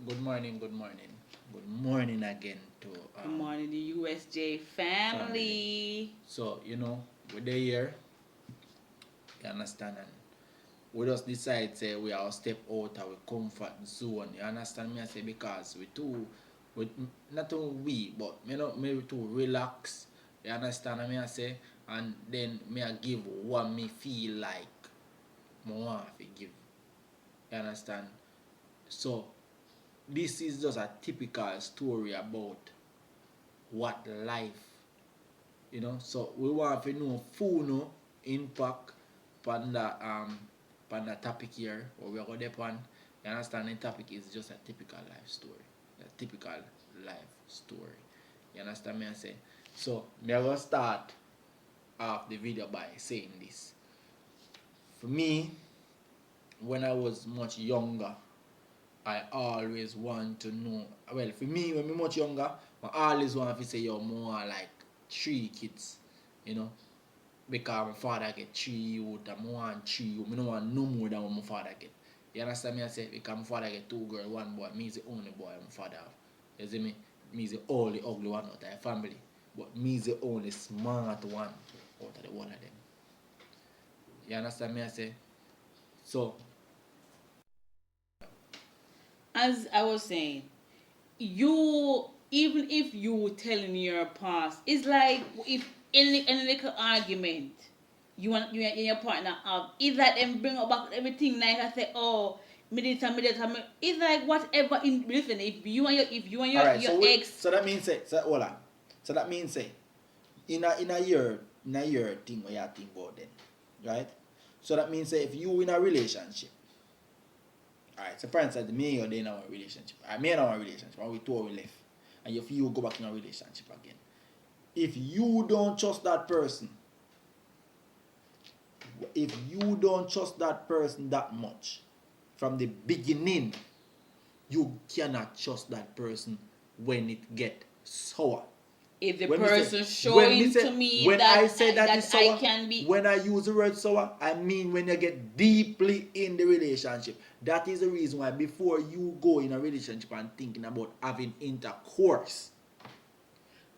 Good morning, good morning. Good morning again to Good morning, the USJ family. family. So, we're there here, you understand, and we just decide say we are step out of our comfort zone. You understand me? I say because we not too we, but maybe too relax. You understand me? I say, and then me I give what me feel like more want to give. You understand? So this is just a typical story about what life, so we want to know full no impact on the topic here or we're going to on. You understand the topic is just a typical life story. A typical life story. You understand me I say? So me I gonna start off the video by saying this. For me, when I was much younger, I always want to know. Well, for me, when I much younger, I always want to say, yo, more like 3 kids, you know, because my father get 3 youth, and I want 3 youth. I don't want no more than what my father get. You understand me? I say, because my father get 2 girls, 1 boy. Me is the only boy my father have. You see me? Me is the only ugly one out of the family. But me is the only smart one out of the one of them. You understand me? I say, so, As I was saying, you even if you telling your past, it's like if any little argument you and your partner have, it's like them bring up back everything like I say, oh, it's like whatever in listen, all right. your So ex. so that means say, so hold on. So that means say, in a year thing where you think about then, right? So that means say if you in a relationship, all right. So for instance, me and you in our relationship, me and our relationship, and we two we left, and if you go back in a relationship again, if you don't trust that person, if you don't trust that person that much from the beginning, you cannot trust that person when it get sour. If the When me say, person when me showing say, to me when I say that is that I sour, can be. when I use the word sour, I mean when you get deeply in the relationship. That is the reason why before you go in a relationship and thinking about having intercourse,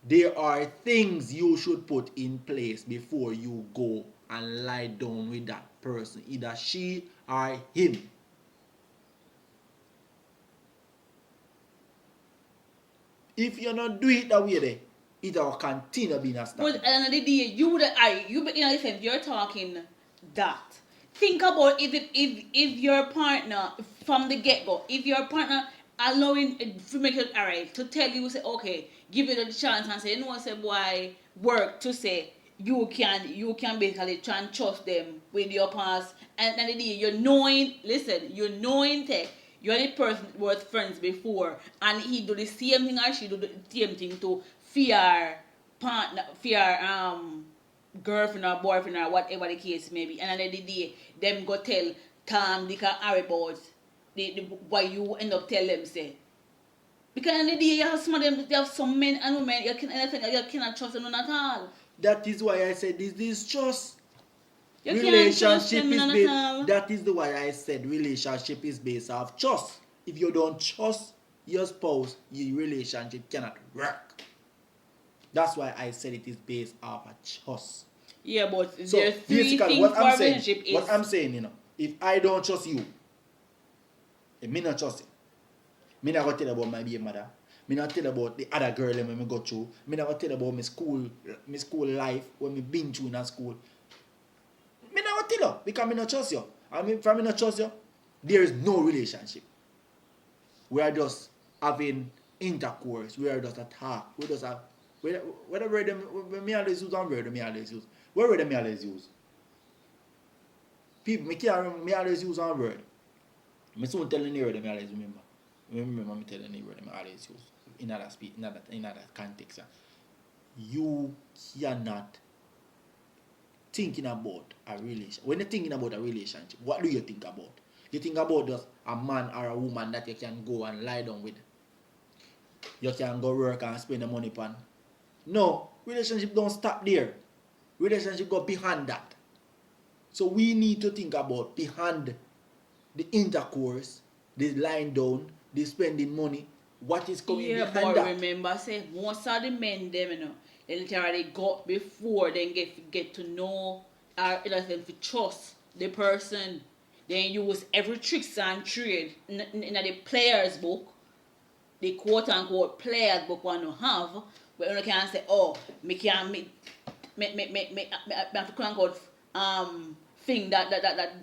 there are things you should put in place before you go and lie down with that person, either she or him. If you not do it that way, there, it will continue being a But stoppage. at the end of the day, if you're talking that, think about if your partner from the get go, if your partner allowing to make it alright to tell you say okay, give it a chance and say you know say boy work to say you can basically try and trust them with your past and then the day you're knowing that you're the person worth friends before and he do the same thing or she do the same thing to fear partner, fear girlfriend or boyfriend or whatever the case may be, and then the day them go tell Tom, Dick, and Harry about the why you end up tell them say. Because in the day you have some of them, they have some men and women you cannot trust them at all. That is why I said this is trust. You can't trust Relationship them is at based. all. That is the why I said relationship is based off trust. If you don't trust your spouse, your relationship cannot work. That's why I said it is based off a trust. Yeah, but So there's three basically, things for a relationship what is I'm saying, if I don't trust you, if me not trust you, me not gonna tell you about my baby mother. Me not tell you about the other girl when me go through. Me not gonna tell you about my school life when me been through in a school. Me not gonna tell you because me not trust you. I mean, if me not trust you, there is no relationship. We are just having intercourse. We are just a talk. We just have whatever word them me always use and word me always use. What word me always use? People me can't remember me always use one word. Me soon tell the word me always remember. Remember me telling the word me always use in other speak in other context. You cannot thinking about a relation. When you're thinking about a relationship, what do you think about? You think about just a man or a woman that you can go and lie down with. You can go work and spend the money upon. No, relationship don't stop there. Relationship go behind that. So we need to think about behind the intercourse, the lying down, they spending money. What is coming Yeah, behind but that? remember, say most of the men them, they literally got before then get to know or for trust the person. Then use every tricks and trade in the players book, the quote unquote players book one to have, where you can say, oh, me can me have to quote unquote thing that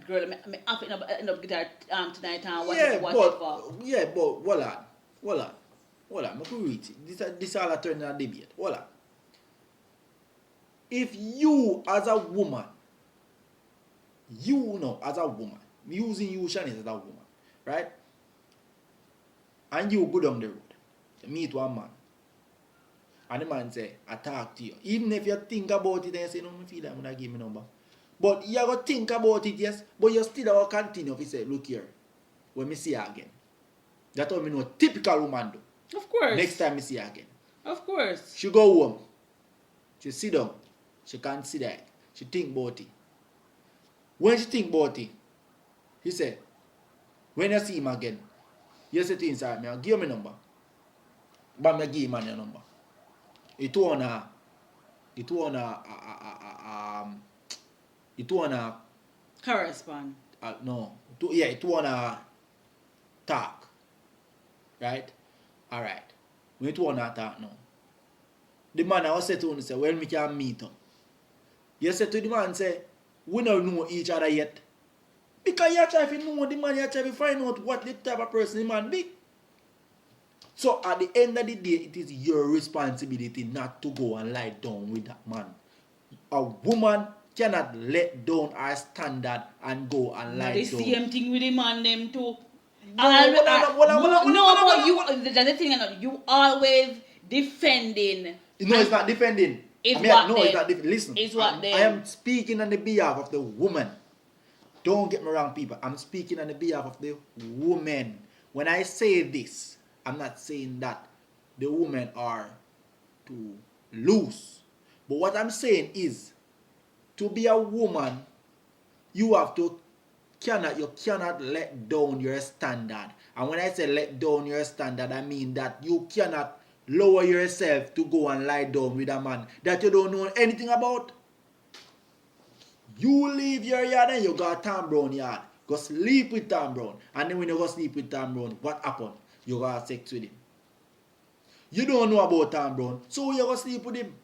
girl me have to end up get her tonight and whatever. Hold on, I could read it. This all a turn in a debate. Hold on. If you as a woman, as a woman, using you Shanice as a woman, right? And you go down the road, meet one man, and the man say, I talk to you. Even if you think about it and you say, no, I feel like I'm gonna give me number. But you gotta think about it, yes, but you still have to continue if you say, look here, when me see you again. That's what I know typical woman do. Of course. Next time I see her again. Of course. She go home. She sit down. She consider it. She think about it. When she think about it, he said, when you see him again, you say to him, sorry, I'll give me number. But I give him your number. It wanna correspond. No. It wanna talk. Right? Alright. When it wanna talk now. The man I was say to him, say, well, we can meet up. You say to the man, say, we don't know each other yet. Because you try to know the man, you try to find out what the type of person the man be. So at the end of the day, it is your responsibility not to go and lie down with that man. A woman cannot let down her standard and go and lie the down. The same thing with the man them too. But you, that's the thing, you always defending. No, it's not defending. It's what it's not defending. Listen, it's what I am speaking on the behalf of the woman. Don't get me wrong, people. I'm speaking on the behalf of the woman. When I say this, I'm not saying that the women are too loose. But what I'm saying is, to be a woman, you cannot let down your standard. And when I say let down your standard, I mean that you cannot lower yourself to go and lie down with a man that you don't know anything about. You leave your yard and you got Tom Brown yard. Go sleep with Tom Brown. And then when you go sleep with Tom Brown, what happened? You got sex with him. You don't know about Tom Brown, so you go sleep with him.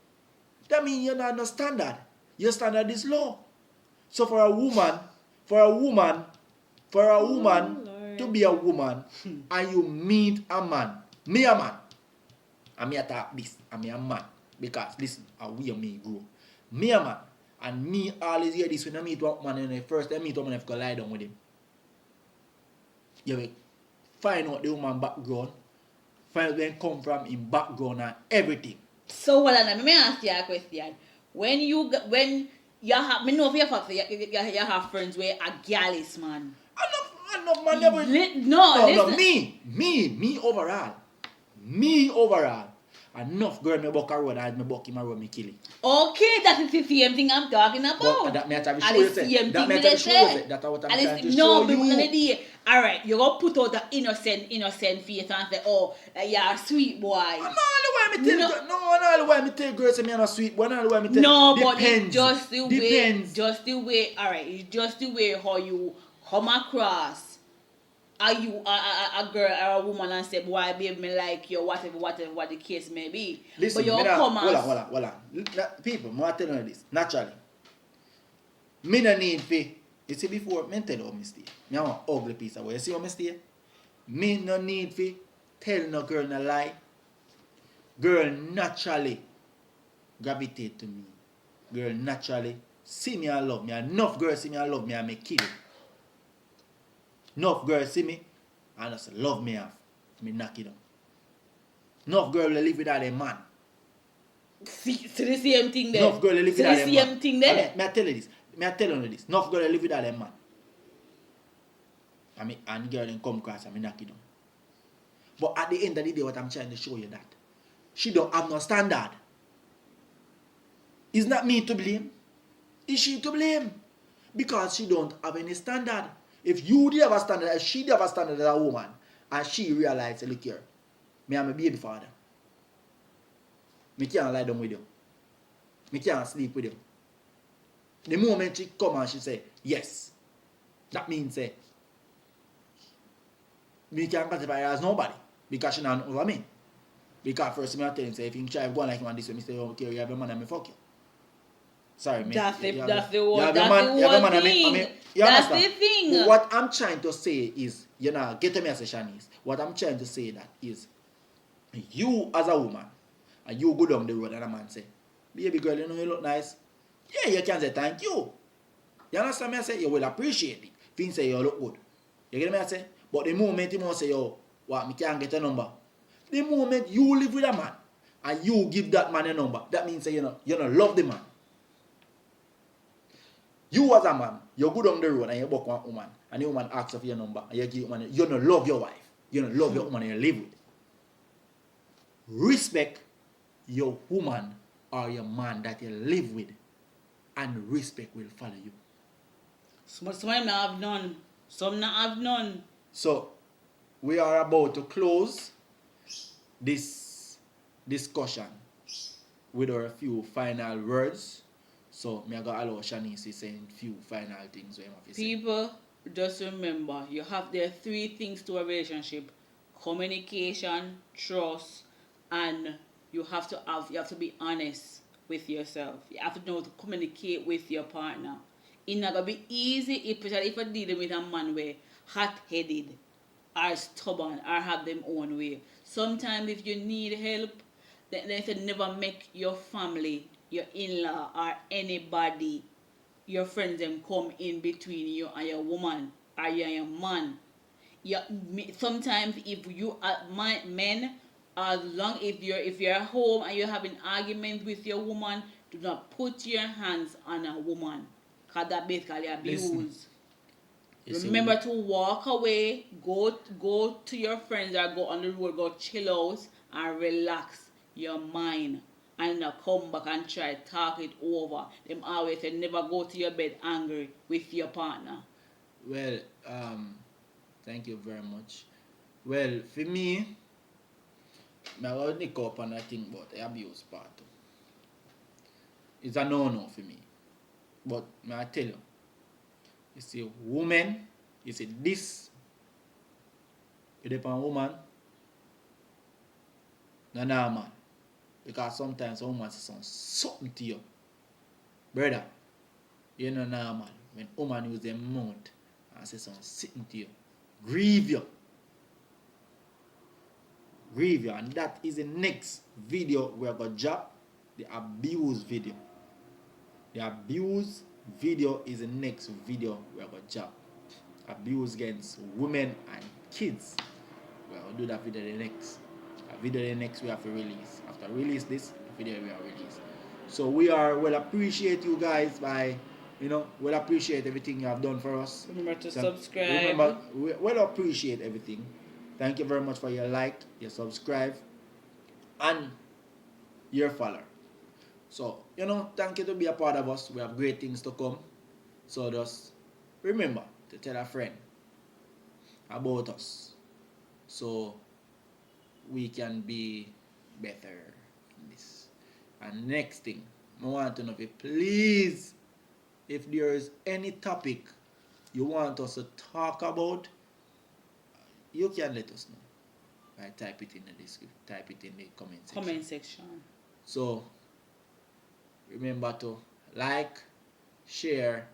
That means you're not no standard. Your standard is low. So for a woman to be a woman and you meet a man, me a man, and me attack this, and me a man, because listen, we and me grow. Me a man, and me always hear this when I meet one man, and the first time I meet one man, I have to lie down with him. You will find out the woman background, find out where he come from, in background and everything. So let me ask you a question. When you have, me know if you have friends where a gal is man. Enough man never. Me overall. Enough girl me buck a road and me buck him a road me kill him. Okay, that is the same thing I'm talking about. But that me have to show you say. That's what I'm trying to show you. Alright, you go put out the innocent face and say, oh, you're a sweet boy. No, all the way me tell girls say me a sweet boy. All the way me tell. No, depends. But it's just the way. Depends. Alright, it's just the way how you come across. Are you a girl or a woman and say, boy, baby, me like you, whatever what the case may be. Listen, but you come as... Hold on. People, I'm telling you this, naturally. Me no need fi. You see before, me tell you how me stay. Me have an ugly piece of way. You see how me stay? Me no need fi tell no girl no lie. Girl naturally gravitate to me. Girl naturally see me and love me. Enough girls see me and love me and me kill it. Enough girls see me and just love me off. Me knock it down. Enough girls live without a man. See the same thing there. Enough girls live without a man. See the same thing there. I tell you this. I tell you this. Enough girls live without a man. And girl then come across and me knock it down. But at the end of the day, what I'm trying to show you that she don't have no standard. It's not me to blame. Is she to blame? Because she don't have any standard. If you have a standard, if she have a standard as a woman, And she realized, look here, me am a baby father. Me can't lie down with you. Me can't sleep with you. The moment she come and she say, yes, that means say, me can't classify her as nobody. Because she not over me. Because first me I tell you, say, if you try to go on like you want this way, me say, okay, you have a man and me fuck you. Sorry, me. That's the you whole have a man and me, you That's understand? the thing. But what I'm trying to say is, you know, get to me as a Shanice. What I'm trying to say that is, you as a woman, and you go down the road and a man say, baby girl, you know you look nice. Yeah, you can say thank you. You understand me? I say you will appreciate it. If you say you look good. You get me? I say? But the moment you must say, yo, what, me can't get a number. The moment you live with a man and you give that man a number, that means say, you don't love the man. You as a man, you go down the road and you book one woman and the woman asks for your number and you give woman, you don't love your wife. You don't love your woman you live with. Respect your woman or your man that you live with, and respect will follow you. Some of them not have none. Some not have none. So, we are about to close this discussion with our few final words. So, me I got allow Shanice to say few final things. People, just remember, you have there 3 things to a relationship: communication, trust, and you have to be honest with yourself. You have to know to communicate with your partner. It's not gonna be easy, especially if you're dealing with a man where hot-headed, or stubborn, or have them own way. Sometimes if you need help, then they say never make your family, your in-law, or anybody, your friends, them come in between you and your woman or your man. Sometimes if you are men, as long if you're at home and you're having arguments with your woman, do not put your hands on a woman, because that basically abuse. Remember to walk away, go to your friends or go on the road, go chill out and relax your mind, and not come back and try to talk it over. Them always say never go to your bed angry with your partner. Well, thank you very much. Well, for me, I will nick up and I think about the abuse part. It's a no-no for me. But may I tell you, you see, woman, you see this, you depend on woman, no normal. Because sometimes a woman says something to you. Brother, you're not normal. When a woman use their mouth and say something to you, grieve you. Grieve you. And that is the next video we're going to drop, the abuse video. The abuse video is the next video we're going to drop. Abuse against women and kids. We're going to do that video the next. A video the next we have to release. After release this, the video we are release. So we will appreciate you guys by, we'll appreciate everything you have done for us. Remember to subscribe. Remember, we'll appreciate everything. Thank you very much for your like, your subscribe, and your follow. So, thank you to be a part of us. We have great things to come. So just remember to tell a friend about us, so we can be better in this. And next thing, I want to know if you please, if there is any topic you want us to talk about, you can let us know. Type it in the description, type it in the comment section. So remember to like, share,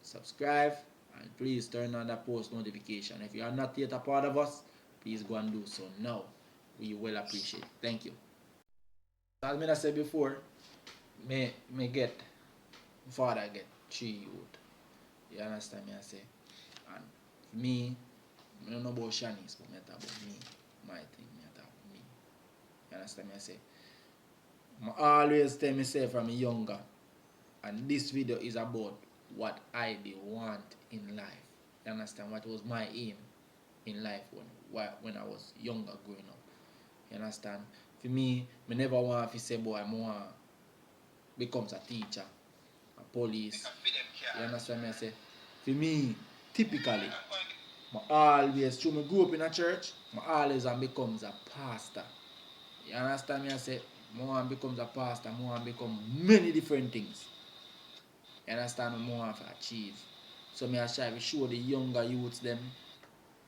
subscribe, and please turn on the post notification. If you are not yet a part of us, please go and do so now. We will appreciate it. Thank you. As I said before, me get father get 3 youth. You understand me? I say, and me, I don't know about Shanice, but I talk about me. My thing, I talk about me. You understand me? I say, I always tell myself from younger, and this video is about what I did want in life. You understand? What was my aim in life when I was younger growing up. You understand? For me, I never want to say, boy, I want to become a teacher, a police. You understand me? I say, for me, typically, Through me grew up in a church, I always becomes a pastor. You understand me? I say, more becomes a pastor, more become many different things. You understand me? More to achieve. So me I try to show the younger youths them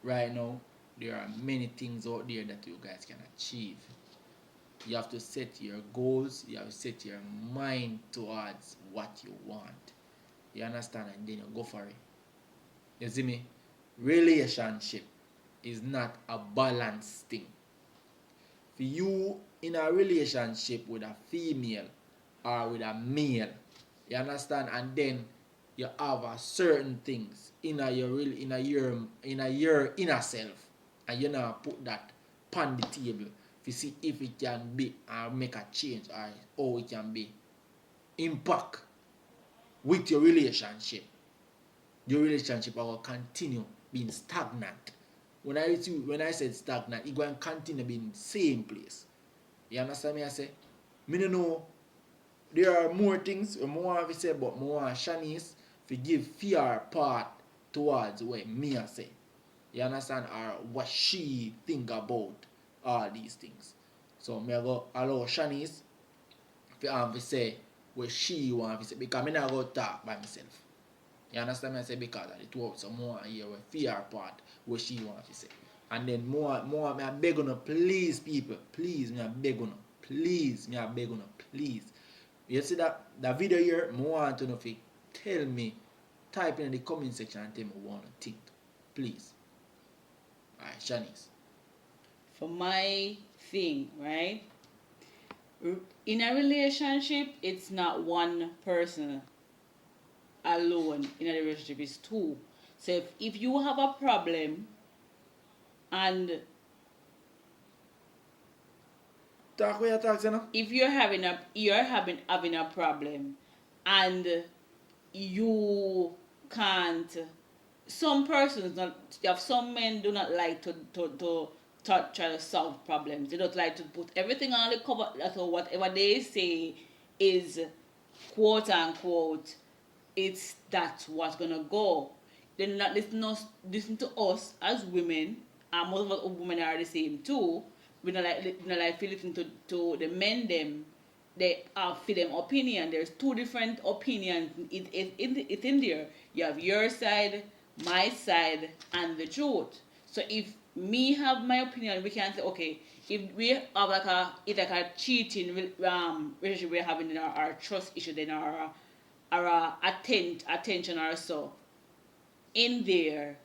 right now, there are many things out there that you guys can achieve. You have to set your goals, you have to set your mind towards what you want. You understand? And then you go for it. You see me? Relationship is not a balanced thing. For you in a relationship with a female or with a male, you understand? And then you have a certain things in your inner self, and you now put that on the table to see if it can be or make a change or how it can be impact with your relationship. Your relationship will continue being stagnant. When I said stagnant, it going to continue being the same place. You understand me? I say, me no know. There are more things we more have to say, but more Shanice to give fear part towards what me I say. You understand? Or what she think about all these things. So me go allow Shanice to say what she want to say, because me not go talk by myself. You understand me? I say because of the two of some more here with fear part what she want to say. And then more me I beg on please people, please me I beg on please me I beg on please. You see that video here, I want to know if you tell me, type in the comment section and tell me what you think. Please. Alright, Shanice. For my thing, right? In a relationship, it's not one person alone. In a relationship, it's two. So if you have a problem and Talk where you talk, you know? if you're having a problem and you can't, some persons not, you have some men do not like to try to solve problems. They don't like to put everything on the cover, so whatever they say is quote unquote that's what's gonna go. They not listen to us as women, and most of us women are the same too. We not like to listen to the men them. They have for them opinion. There's two different opinions. It's in there. You have your side, my side, and the truth. So if me have my opinion, we can say okay. If we have like a cheating relationship we're having in our trust issue, then our attention or so in there,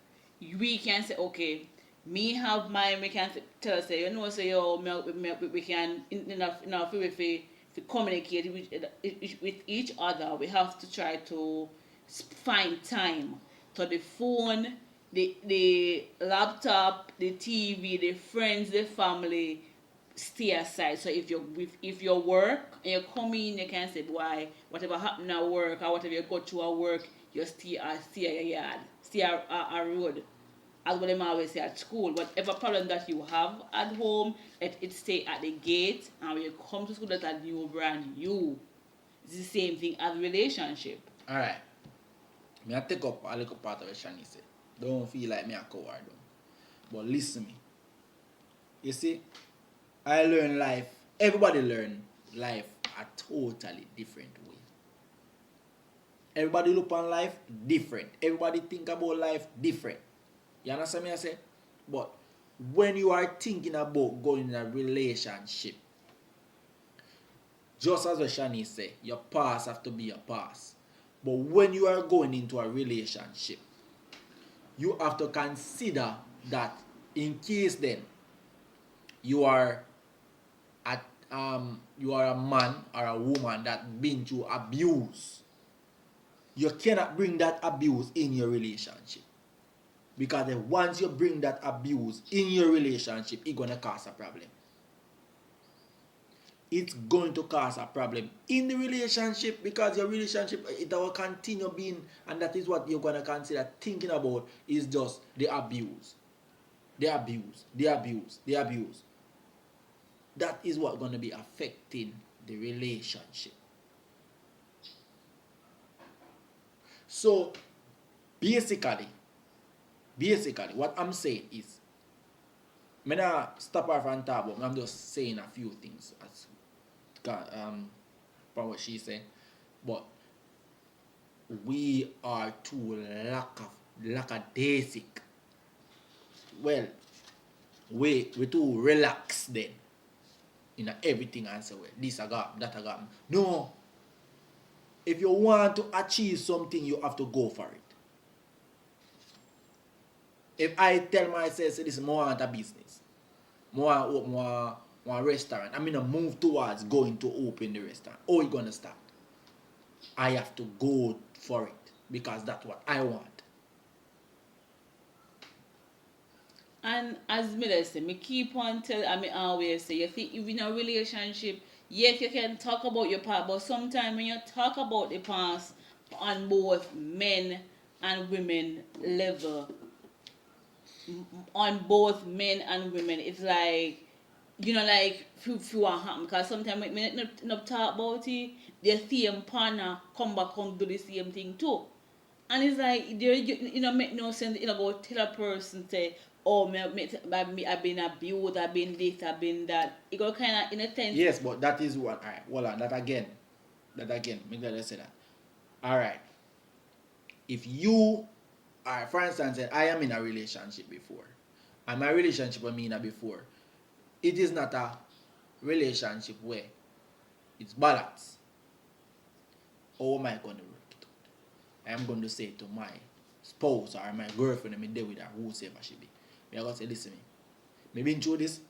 we can say okay, me have mine. We can tell us say you know say yo we can enough if we communicate with each other. We have to try to find time. So the phone, the laptop, the TV, the friends, the family stay aside. So if you work and you come in, you can say why whatever happened at work or whatever you go through at work, you stay at your yard, stay a road. As what them always say at school, whatever problem that you have at home, let it stay at the gate, and when you come to school, that's a new brand new. It's the same thing as relationship. Alright. Me I take up a little part of what Shani said. Don't feel like me a coward. But listen me. You see, I learn life. Everybody learn life a totally different way. Everybody look on life different. Everybody think about life different. You understand me I say? But when you are thinking about going in a relationship, just as what Shani said, your past have to be your past. But when you are going into a relationship, you have to consider that in case then you are a man or a woman that been through abuse, you cannot bring that abuse in your relationship. Because once you bring that abuse in your relationship, it's going to cause a problem. It's going to cause a problem in the relationship, because your relationship, it will continue being, and that is what you're going to consider thinking about, is just the abuse. The abuse, the abuse, the abuse. That is what's going to be affecting the relationship. So, basically, Basically, what I'm saying is, me not stop her from talk, but I'm just saying a few things as from what she said. But we are too lackadaisic. Well, we too relaxed then in everything and say, well, this I got, that I got. No. If you want to achieve something, you have to go for it. If I tell myself, say, listen, I want a business, I want to open one restaurant, I'm going to move towards going to open the restaurant. How are you going to start? I have to go for it because that's what I want. And as me say, me keep on tell, I mean always say, if you in a relationship, yes, you can talk about your past, but sometimes when you talk about the past on both men and women level, on both men and women, it's like, you know, like few what happen, because sometimes when we not talk about it, the same partner come back and do the same thing too. And it's like, there, you know, make no sense, you know, go tell a person, say, oh, I've been abused, I've been this, I've been that. It go kind of, in a sense. Yes, but that is what, alright, hold on, that again, make that say that. Alright, if you are, for instance, I am in a relationship before, and my relationship with me in a before, it is not a relationship where it's balance. How am I going to work it out? I am going to say to my spouse or my girlfriend, I'm there with her, whoever she be. I'm going to say, listen, me been through this,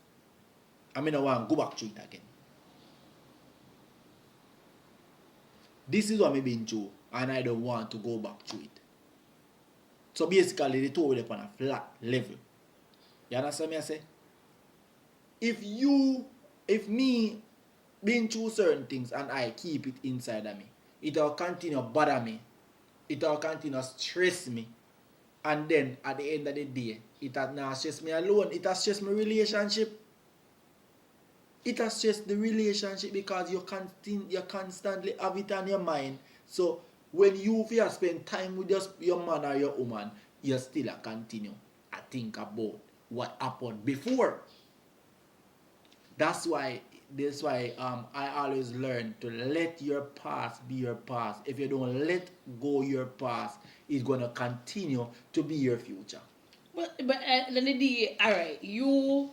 I don't want to go back to it again. This is what me been through, and I don't want to go back to it. So basically, the two will be on a flat level. You understand me? I say, if me been through certain things and I keep it inside of me, it will continue to bother me. It will continue to stress me. And then at the end of the day, it has not stressed me alone. It has stressed my relationship. It has stressed the relationship because you constantly have it on your mind. So when you feel spend time with your man or your woman, you still continue to think about what happened before. That's why I always learn to let your past be your past. If you don't let go your past, it's gonna continue to be your future. But then the day, alright, you